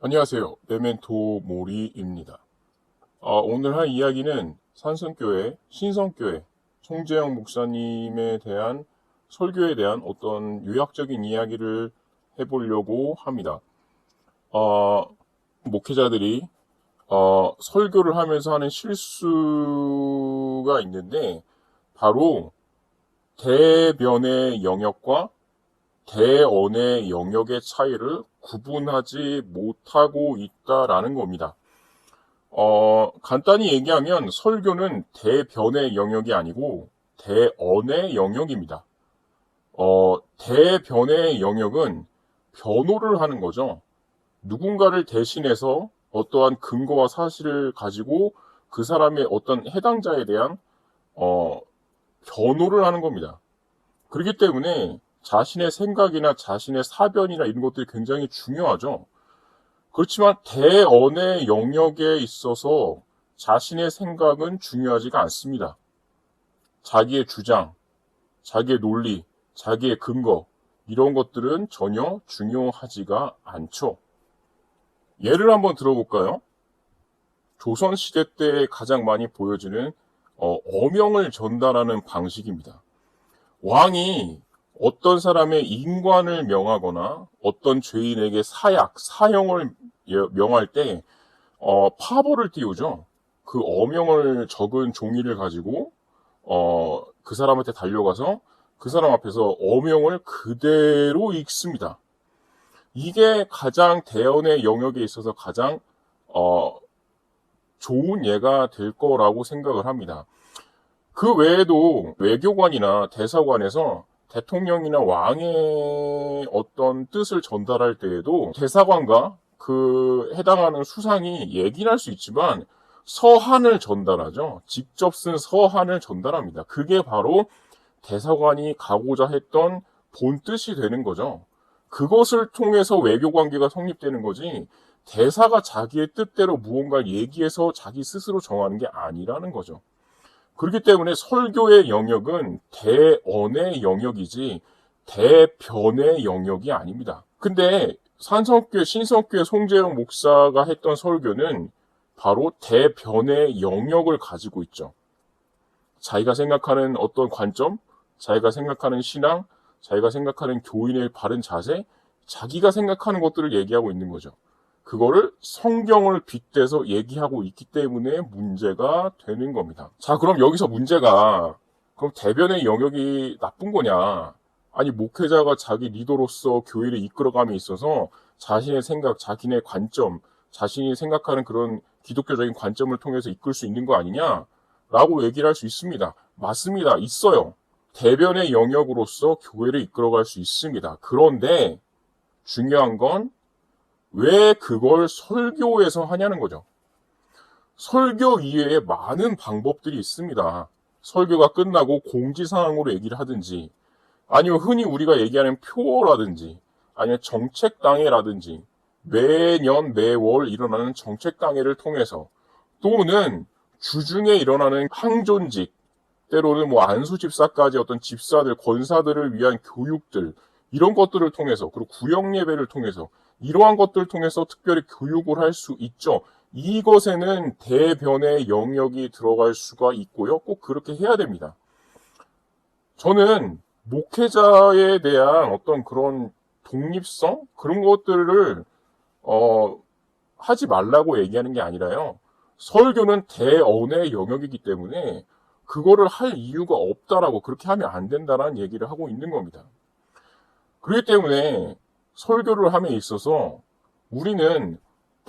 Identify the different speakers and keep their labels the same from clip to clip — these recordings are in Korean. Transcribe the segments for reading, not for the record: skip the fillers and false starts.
Speaker 1: 안녕하세요. 메멘토 모리입니다. 오늘 할 이야기는 산성교회, 신성교회, 송재영 목사님에 대한 설교에 대한 어떤 요약적인 이야기를 해보려고 합니다. 목회자들이 설교를 하면서 하는 실수가 있는데 바로 대변의 영역과 대언의 영역의 차이를 구분하지 못하고 있다라는 겁니다. 간단히 얘기하면 설교는 대변의 영역이 아니고 대언의 영역입니다. 대변의 영역은 변호를 하는 거죠. 누군가를 대신해서 어떠한 근거와 사실을 가지고 그 사람의 어떤 해당자에 대한 변호를 하는 겁니다. 그렇기 때문에 자신의 생각이나 자신의 사변이나 이런 것들이 굉장히 중요하죠. 그렇지만 대언의 영역에 있어서 자신의 생각은 중요하지가 않습니다. 자기의 주장, 자기의 논리, 자기의 근거 이런 것들은 전혀 중요하지가 않죠. 예를 한번 들어볼까요? 조선시대 때 가장 많이 보여지는 어명을 전달하는 방식입니다. 왕이 어떤 사람의 인관을 명하거나 어떤 죄인에게 사형을 명할 때 파벌을 띄우죠. 그 어명을 적은 종이를 가지고 그 사람한테 달려가서 그 사람 앞에서 어명을 그대로 읽습니다. 이게 가장 대언의 영역에 있어서 가장 좋은 예가 될 거라고 생각을 합니다. 그 외에도 외교관이나 대사관에서 대통령이나 왕의 어떤 뜻을 전달할 때에도 대사관과 그 해당하는 수상이 얘기를 할 수 있지만 서한을 전달하죠. 직접 쓴 서한을 전달합니다. 그게 바로 대사관이 가고자 했던 본 뜻이 되는 거죠. 그것을 통해서 외교 관계가 성립되는 거지 대사가 자기의 뜻대로 무언가를 얘기해서 자기 스스로 정하는 게 아니라는 거죠. 그렇기 때문에 설교의 영역은 대언의 영역이지 대변의 영역이 아닙니다. 근데 산성교회, 신성교회 송재영 목사가 했던 설교는 바로 대변의 영역을 가지고 있죠. 자기가 생각하는 어떤 관점, 자기가 생각하는 신앙, 자기가 생각하는 교인의 바른 자세, 자기가 생각하는 것들을 얘기하고 있는 거죠. 그거를 성경을 빗대서 얘기하고 있기 때문에 문제가 되는 겁니다. 자, 그럼 여기서 문제가 그럼 대변의 영역이 나쁜 거냐? 아니, 목회자가 자기 리더로서 교회를 이끌어감에 있어서 자신의 생각, 자신의 관점, 자신이 생각하는 그런 기독교적인 관점을 통해서 이끌 수 있는 거 아니냐? 라고 얘기를 할 수 있습니다. 맞습니다. 있어요. 대변의 영역으로서 교회를 이끌어갈 수 있습니다. 그런데 중요한 건 왜 그걸 설교에서 하냐는 거죠. 설교 이외에 많은 방법들이 있습니다. 설교가 끝나고 공지사항으로 얘기를 하든지 아니면 흔히 우리가 얘기하는 표어라든지 아니면 정책당회라든지 매년 매월 일어나는 정책당회를 통해서 또는 주중에 일어나는 항존직 때로는 뭐 안수집사까지 어떤 집사들, 권사들을 위한 교육들 이런 것들을 통해서 그리고 구역예배를 통해서 이러한 것들을 통해서 특별히 교육을 할 수 있죠. 이것에는 대변의 영역이 들어갈 수가 있고요. 꼭 그렇게 해야 됩니다. 저는 목회자에 대한 어떤 그런 독립성? 그런 것들을 하지 말라고 얘기하는 게 아니라요. 설교는 대언의 영역이기 때문에 그거를 할 이유가 없다라고 그렇게 하면 안 된다는 얘기를 하고 있는 겁니다. 그렇기 때문에 설교를 함에 있어서 우리는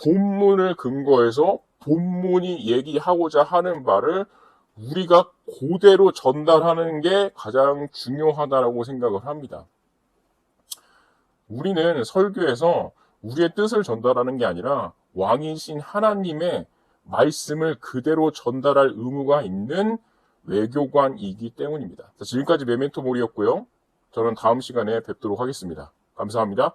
Speaker 1: 본문을 근거해서 본문이 얘기하고자 하는 바를 우리가 그대로 전달하는 게 가장 중요하다고 생각을 합니다. 우리는 설교에서 우리의 뜻을 전달하는 게 아니라 왕이신 하나님의 말씀을 그대로 전달할 의무가 있는 외교관이기 때문입니다. 지금까지 메멘토 모리였고요. 저는 다음 시간에 뵙도록 하겠습니다. 감사합니다.